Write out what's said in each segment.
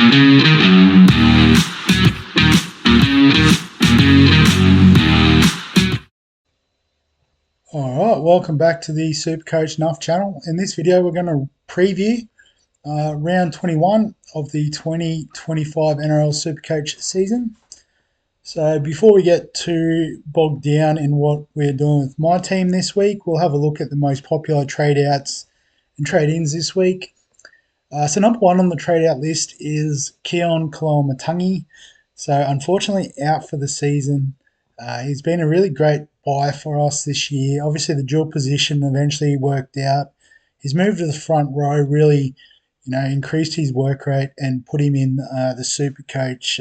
Alright, welcome back to the Supercoach Nuff channel. In this video we're going to preview round 21 of the 2025 NRL Supercoach season. So before we get too bogged down in what we're doing with my team this week, we'll have a look at the most popular trade outs and trade ins this week. So number one on the trade out list is Keon Koloamatangi. So unfortunately out for the season. He's been a really great buy for us this year. Obviously the dual position eventually worked out. His move to the front row really, increased his work rate and put him in the Supercoach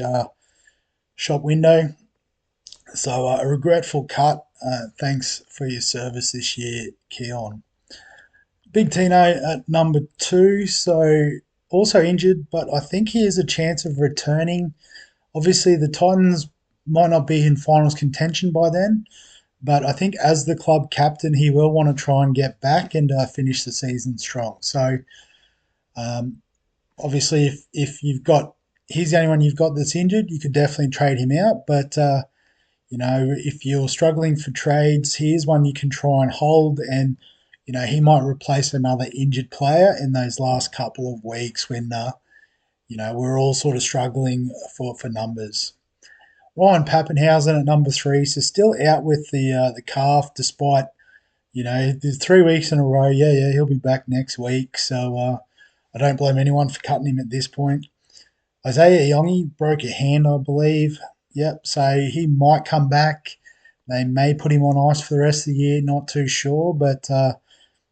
shop window. So a regretful cut. Thanks for your service this year, Keon. Big Tino at number 2, so also injured, but I think he has a chance of returning. Obviously, the Titans might not be in finals contention by then, but I think as the club captain, he will want to try and get back and finish the season strong. So, obviously, if you've got, he's the only one you've got that's injured, you could definitely trade him out. But if you're struggling for trades, here's one you can try and hold, and he might replace another injured player in those last couple of weeks when we're all sort of struggling for numbers. Ryan Pappenhausen at number 3, so still out with the calf, despite the 3 weeks in a row. Yeah, he'll be back next week, so I don't blame anyone for cutting him at this point. Isaiah Iongi broke a hand, I believe. Yep, so he might come back. They may put him on ice for the rest of the year, not too sure, but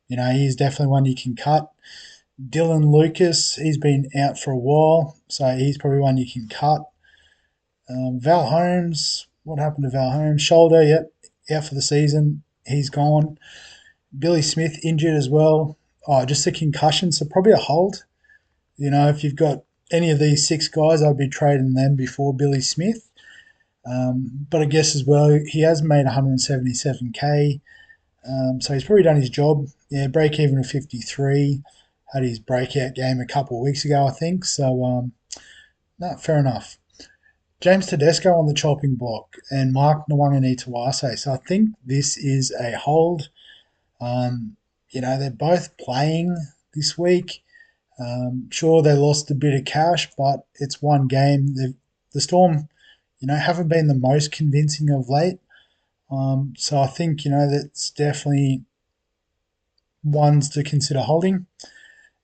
he's definitely one you can cut. Dylan Lucas, he's been out for a while, so he's probably one you can cut. Val Holmes, what happened to Val Holmes? Shoulder, yep, out for the season. He's gone. Billy Smith injured as well. Oh, just a concussion, so probably a hold. If you've got any of these 6 guys, I'd be trading them before Billy Smith. But I guess as well, he has made 177k, so he's probably done his job. Yeah, break even of 53. Had his breakout game a couple of weeks ago, I think. So, no, fair enough. James Tedesco on the chopping block and Mark Nwanga-Nitawase. So I think this is a hold. They're both playing this week. Sure, they lost a bit of cash, but it's one game. The Storm, haven't been the most convincing of late. So I think, that's definitely ones to consider holding.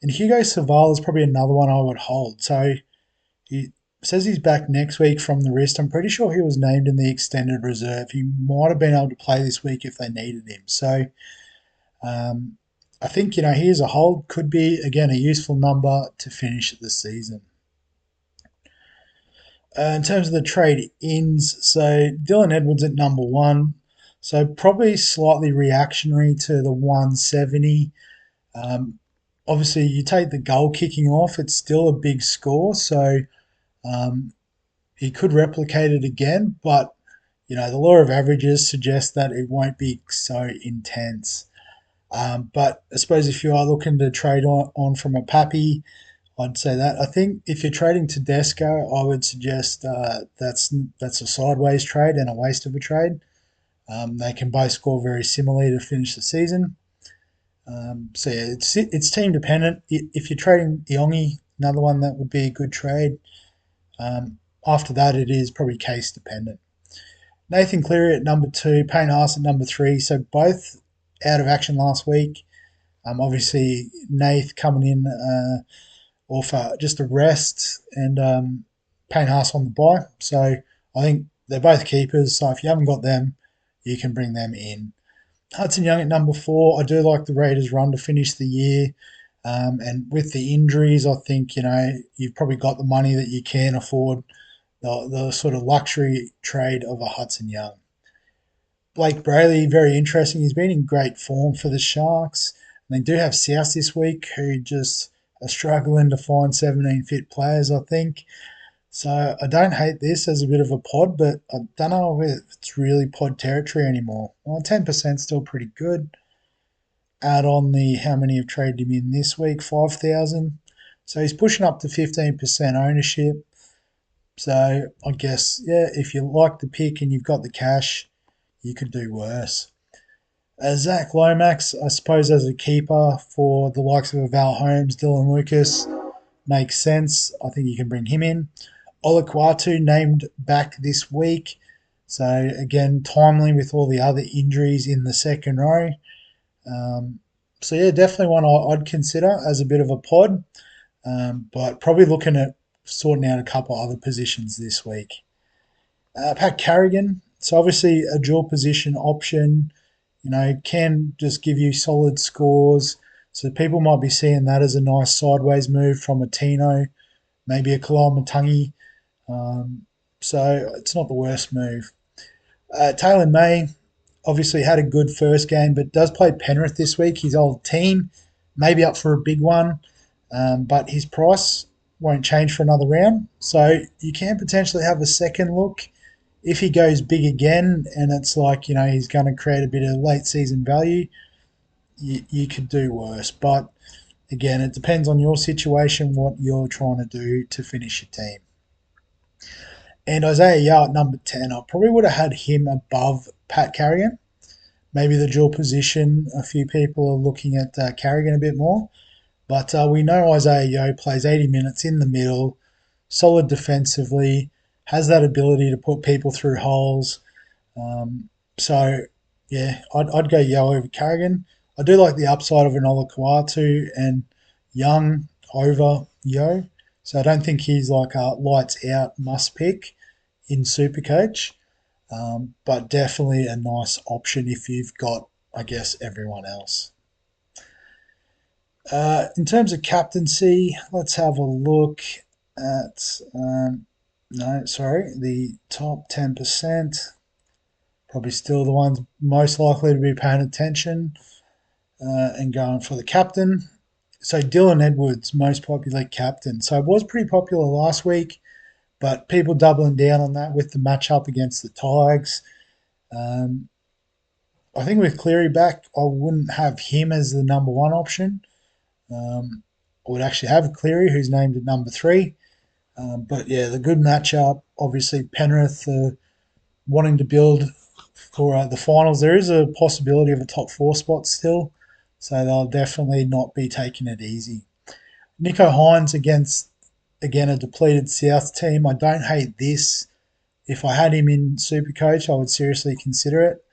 And Hugo Saval is probably another one I would hold. So he says he's back next week from the wrist. I'm pretty sure he was named in the extended reserve. He might have been able to play this week if they needed him. So I think, here's a hold. Could be, again, a useful number to finish the season. In terms of the trade-ins, so Dylan Edwards at number 1. So probably slightly reactionary to the 170. Obviously, you take the goal kicking off, it's still a big score, so he could replicate it again, but the law of averages suggests that it won't be so intense. But I suppose if you are looking to trade on from a Pappy, I'd say that. I think if you're trading Tedesco, I would suggest that's a sideways trade and a waste of a trade. They can both score very similarly to finish the season. So yeah, it's team dependent. If you're trading Iongi, another one that would be a good trade. After that, it is probably case dependent. Nathan Cleary at number 2, Payne Haas at number 3. So both out of action last week. Obviously, Nath coming in off just a rest, and Payne Haas on the bye. So I think they're both keepers. So if you haven't got them, you can bring them in. Hudson Young at number 4. I do like the Raiders' run to finish the year. And with the injuries, I think, you've probably got the money that you can afford the sort of luxury trade of a Hudson Young. Blake Brayley, very interesting. He's been in great form for the Sharks. And they do have South this week, who just are struggling to find 17 fit players, I think. So I don't hate this as a bit of a pod, but I don't know if it's really pod territory anymore. Well, 10% still pretty good. Add on the how many have traded him in this week, 5,000. So he's pushing up to 15% ownership. So I guess, yeah, if you like the pick and you've got the cash, you could do worse. Zach Lomax, I suppose, as a keeper for the likes of a Val Holmes, Dylan Lucas, makes sense. I think you can bring him in. Olaquatu named back this week. So, again, timely with all the other injuries in the second row. Um, so, yeah, definitely one I'd consider as a bit of a pod, but probably looking at sorting out a couple other positions this week. Pat Carrigan, so obviously a dual position option, can just give you solid scores. So people might be seeing that as a nice sideways move from a Tino, maybe a Kalal Matangi. Um, so it's not the worst move. Taylor May obviously had a good first game, but does play Penrith this week. His old team, maybe up for a big one, but his price won't change for another round. So you can potentially have a second look if he goes big again and it's like, he's going to create a bit of late season value. You could do worse. But again, it depends on your situation, what you're trying to do to finish your team. And Isaiah Yao at number 10, I probably would have had him above Pat Carrigan. Maybe the dual position, a few people are looking at Carrigan a bit more. But we know Isaiah Yeo plays 80 minutes in the middle, solid defensively, has that ability to put people through holes. So, yeah, I'd go Yeo over Carrigan. I do like the upside of an Olakuatu and Young over Yeo. So I don't think he's like a lights out must pick in Supercoach, but definitely a nice option if you've got, I guess, everyone else. In terms of captaincy, let's have a look at, no, sorry, the top 10%. Probably still the ones most likely to be paying attention and going for the captain. So Dylan Edwards, most popular captain. So it was pretty popular last week, but people doubling down on that with the matchup against the Tigers. Um, I think with Cleary back, I wouldn't have him as the number one option. I would actually have Cleary, who's named at number three. But yeah, the good matchup. Obviously, Penrith wanting to build for the finals. There is a possibility of a top four spot still, so they'll definitely not be taking it easy. Nico Hines against, again, a depleted South team. I don't hate this. If I had him in Supercoach, I would seriously consider it,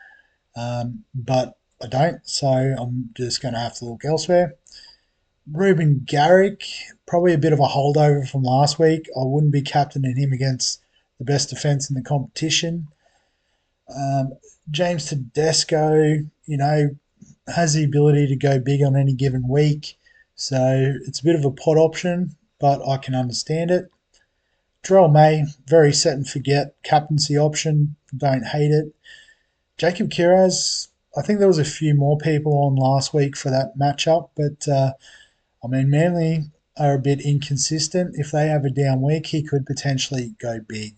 but I don't, so I'm just going to have to look elsewhere. Ruben Garrick, probably a bit of a holdover from last week. I wouldn't be captaining him against the best defence in the competition. Um, James Tedesco, has the ability to go big on any given week. So it's a bit of a pot option, but I can understand it. Terrell May, very set and forget captaincy option. Don't hate it. Jacob Kiraz, I think there was a few more people on last week for that matchup, but Manly are a bit inconsistent. If they have a down week, he could potentially go big.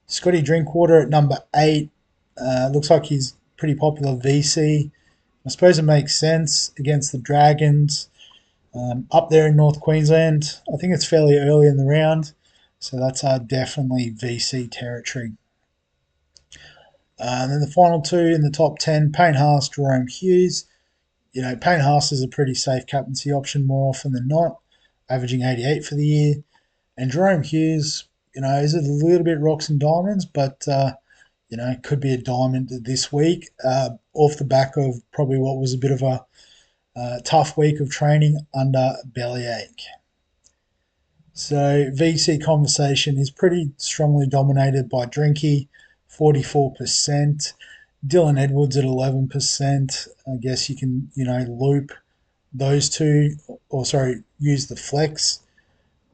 Scotty Drinkwater at number 8. Looks like he's pretty popular VC. I suppose it makes sense against the Dragons up there in North Queensland. I think it's fairly early in the round, so that's definitely VC territory. And then the final two in the top 10, Payne Haas, Jerome Hughes. Payne Haas is a pretty safe captaincy option more often than not, averaging 88 for the year. And Jerome Hughes, is a little bit rocks and diamonds, but, could be a diamond this week off the back of probably what was a bit of a tough week of training under Bellyache. So VC conversation is pretty strongly dominated by Drinky, 44%. Dylan Edwards at 11%. I guess you can, loop those two, or sorry, use the flex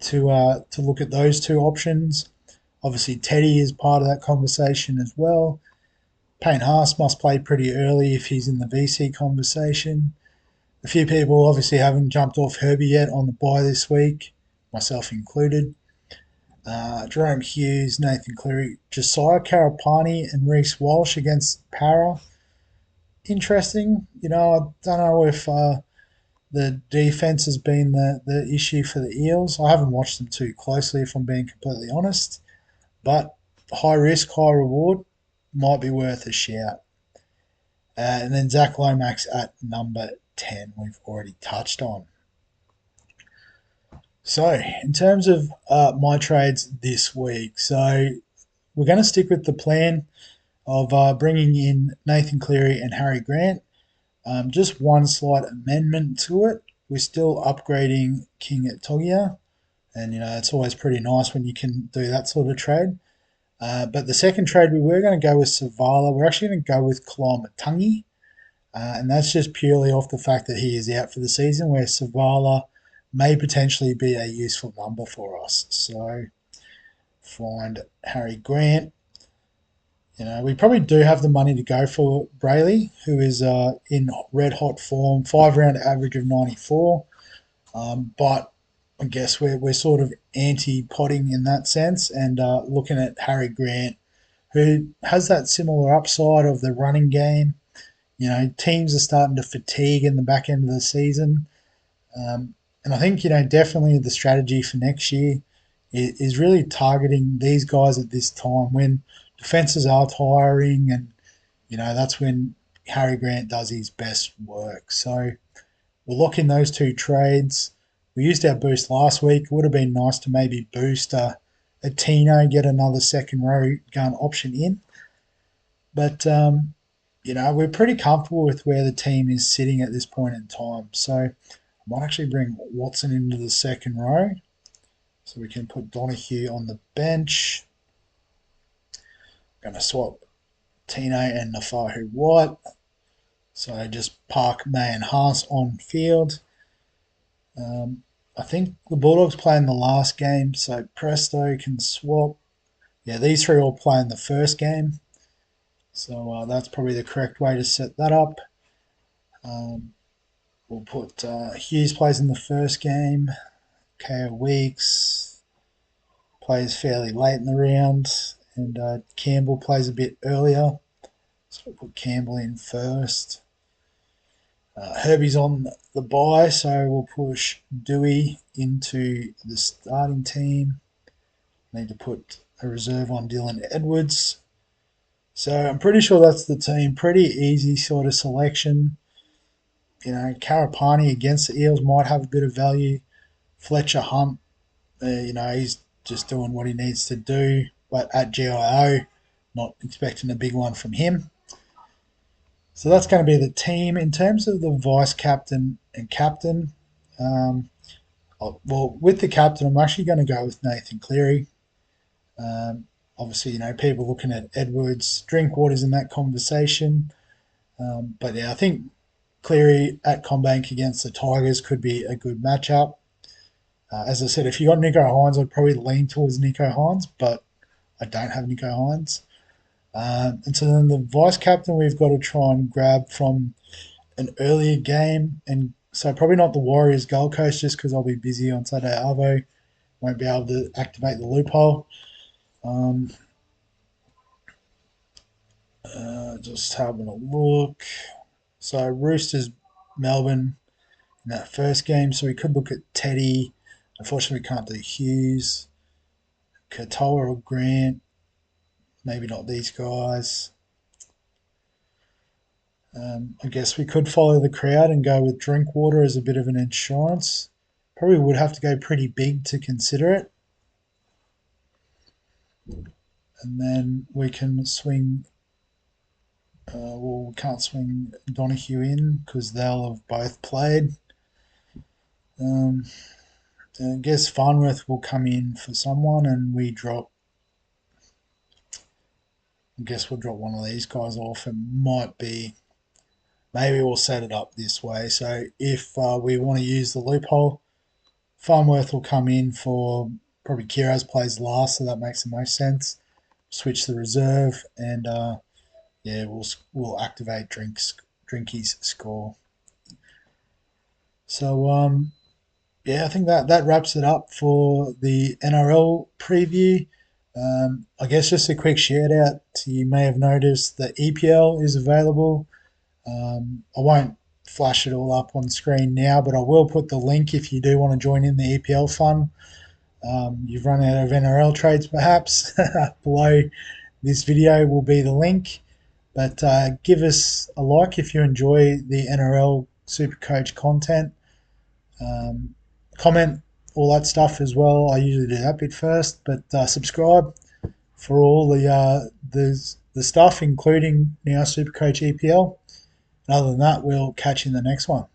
to look at those two options. Obviously, Teddy is part of that conversation as well. Payne Haas must play pretty early if he's in the VC conversation. A few people obviously haven't jumped off Herbie yet on the bye this week, myself included. Jerome Hughes, Nathan Cleary, Josiah Karapani, and Reece Walsh against Para. Interesting. I don't know if the defense has been the issue for the Eels. I haven't watched them too closely, if I'm being completely honest, but high risk, high reward might be worth a shout. And then Zach Lomax at number 10, we've already touched on. So, in terms of my trades this week, so we're going to stick with the plan of bringing in Nathan Cleary and Harry Grant. Just one slight amendment to it. We're still upgrading King at Togia, and it's always pretty nice when you can do that sort of trade. But the second trade we were going to go with Savala. We're actually going to go with Kalamatangi, and that's just purely off the fact that he is out for the season, where Savala may potentially be a useful number for us. So find Harry Grant. We probably do have the money to go for Brayley, who is in red hot form, 5 round average of 94. But I guess we're sort of anti-potting in that sense, and looking at Harry Grant, who has that similar upside of the running game. Teams are starting to fatigue in the back end of the season. And I think, definitely the strategy for next year is really targeting these guys at this time when defences are tiring, and, that's when Harry Grant does his best work. So we'll lock in those two trades. We used our boost last week. It would have been nice to maybe boost a Tino, get another second row gun option in. But, we're pretty comfortable with where the team is sitting at this point in time. So I might actually bring Watson into the second row, so we can put Donahue on the bench. I'm going to swap Tino and Nafahu White. So just park May and Haas on field. I think the Bulldogs play in the last game, so Presto can swap. Yeah, these three all play in the first game. So that's probably the correct way to set that up. We'll put Hughes plays in the first game. KO Weeks plays fairly late in the round. And Campbell plays a bit earlier. So we'll put Campbell in first. Herbie's on the bye, so we'll push Dewey into the starting team. Need to put a reserve on Dylan Edwards. So I'm pretty sure that's the team. Pretty easy sort of selection. Karapani against the Eels might have a bit of value. Fletcher Hunt, he's just doing what he needs to do. But at GIO, not expecting a big one from him. So that's going to be the team. In terms of the vice captain and captain, with the captain, I'm actually going to go with Nathan Cleary. Obviously, people looking at Edwards, Drinkwater's in that conversation. But yeah, I think Cleary at CommBank against the Tigers could be a good matchup. As I said, if you got Nico Hines, I'd probably lean towards Nico Hines, but I don't have Nico Hines. And so then the vice captain we've got to try and grab from an earlier game. And so probably not the Warriors Gold Coast, just because I'll be busy on Saturday Arvo. Won't be able to activate the loophole. Just having a look. So Roosters Melbourne in that first game. So we could look at Teddy. Unfortunately, we can't do Hughes. Katoa or Grant. Maybe not these guys. I guess we could follow the crowd and go with Drinkwater as a bit of an insurance. Probably would have to go pretty big to consider it. And then we can swing. We can't swing Donahue in because they'll have both played. I guess Farnworth will come in for someone, and we drop. I guess we'll drop one of these guys off. It might be. Maybe we'll set it up this way. So if we want to use the loophole, Farnworth will come in for probably Kiraz plays last, so that makes the most sense. Switch the reserve, and we'll activate Drinky's score. So I think that wraps it up for the NRL preview. I guess just a quick shout out. You may have noticed that EPL is available. I won't flash it all up on screen now, but I will put the link if you do want to join in the EPL fun. You've run out of NRL trades perhaps. Below this video will be the link. But give us a like if you enjoy the NRL Supercoach content. Comment, all that stuff as well. I usually do that bit first, but subscribe for all the stuff, including now Supercoach EPL. And other than that, we'll catch you in the next one.